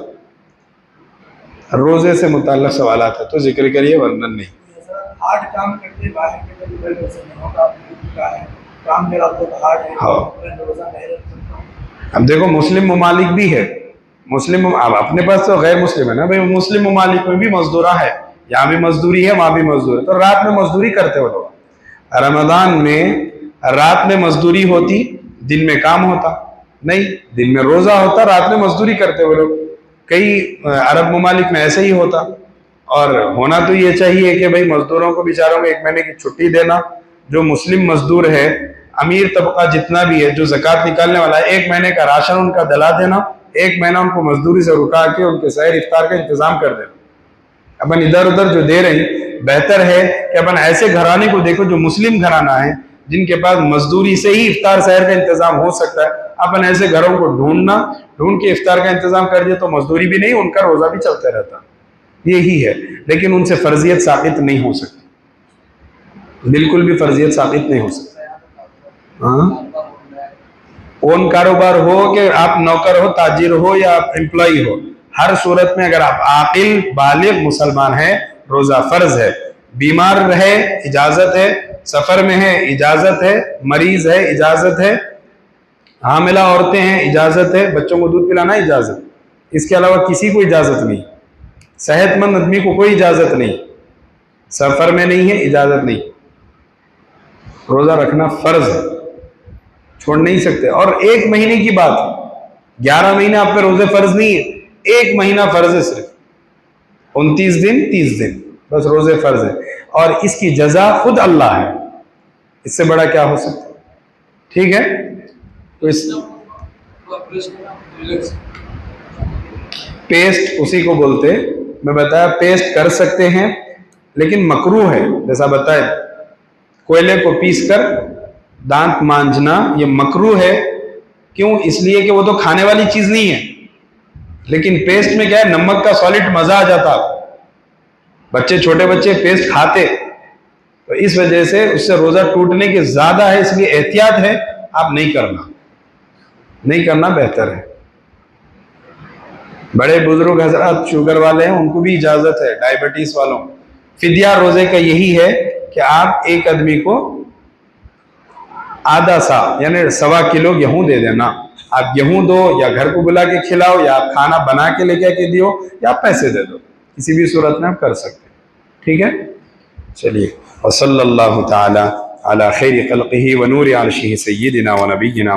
रोजे से मुताल्लिक़ सवालात है तो जिक्र करिए, वरना नहीं।
8 काम करते बाहर के तो नहीं होगा, काम मेरा तो हार्ड है। हाँ,
अब देखो मुस्लिम ममालिक भी है, मुस्लिम अब अपने पास तो गैर मुस्लिम है ना भाई, मुस्लिम ममालिक में भी मजदूरा है, यहाँ भी मजदूरी है, वहां भी मजदूरी है, तो रात में मजदूरी करते हो लोग। रमजान में रात में मजदूरी होती, दिन में काम होता नहीं, दिन में रोजा होता, रात में मजदूरी करते हो लोग। कई अरब ममालिक में ऐसे ही होता। और होना तो ये चाहिए कि भाई मजदूरों को बेचारों को 1 महीने की छुट्टी देना। जो मुस्लिम मजदूर है, अमीर तबका जितना भी है, जो ज़कात निकालने वाला है, 1 महीने का राशन उनका दिला देना, 1 महीना उनको मजदूरी से रुका के उनके सहर इफ्तार का इंतजाम कर देना। अपन इधर उधर जो दे रही, बेहतर है कि अपन ऐसे घराने को देखो जो मुस्लिम घराना है, जिनके पास मजदूरी से ही इफ्तार सहर का इंतजाम हो सकता है। अपन ऐसे घरों को ढूंढ के इफ्तार का इंतजाम कर दिया तो मजदूरी भी नहीं, उनका रोजा भी चलता रहता। यही है, लेकिन उनसे फर्जियत साबित नहीं हो सकती, बिल्कुल भी फर्जियत साबित नहीं हो सकती। हाँ, ओन कारोबार हो कि आप नौकर हो, ताजिर हो या आप एम्प्लॉय हो, हर सूरत में अगर आप आकिल बालिग मुसलमान हैं, रोजा फर्ज है। बीमार रहे इजाजत है, सफर में है इजाजत है, मरीज है इजाजत है, हामिला औरतें हैं इजाजत है, बच्चों को दूध पिलाना इजाजत, इसके अलावा किसी को इजाजत नहीं। सेहतमंद आदमी को कोई इजाजत नहीं, सफर में नहीं है इजाजत नहीं। रोजा रखना फर्ज है, छोड़ नहीं सकते। और 1 महीने की बात, 11 महीने आप पे रोजे फर्ज नहीं है, 1 महीना फर्ज है सिर्फ। 29 दिन 30 दिन बस रोजे फर्ज है, और इसकी जजा खुद अल्लाह है, इससे बड़ा क्या हो सकता है? ठीक है, तो इस पेस्ट उसी को बोलते, मैं बताया पेस्ट कर सकते हैं, लेकिन मकरूह है। जैसा बताए कोयले को पीस कर दांत मांझना ये मकरूह है। क्यों? इसलिए कि वो तो खाने वाली चीज नहीं है, लेकिन पेस्ट में क्या है, नमक का सॉलिड मजा आ जाता। बच्चे, छोटे बच्चे पेस्ट खाते, तो इस वजह से उससे रोजा टूटने की ज्यादा है, इसलिए एहतियात है, आप नहीं करना बेहतर है। बड़े बुजुर्ग हजरात शुगर वाले हैं, उनको भी इजाजत है, डायबिटीज वालों। फिदिया रोजे का यही है कि आप एक आदमी को आधा सा यानी 1.25 किलो गेहूं दे देना। आप गेहूं दो, या घर को बुला के खिलाओ, या आप खाना बना के लेके आके दियो, या आप पैसे दे दो, किसी भी सूरत में आप कर सकते हैं। ठीक है, चलिए, वसल्लल्लाहु ताला अला खैरि खल्क़िही व नूरि अर्शिही सय्यिदिना व नबिय्यिना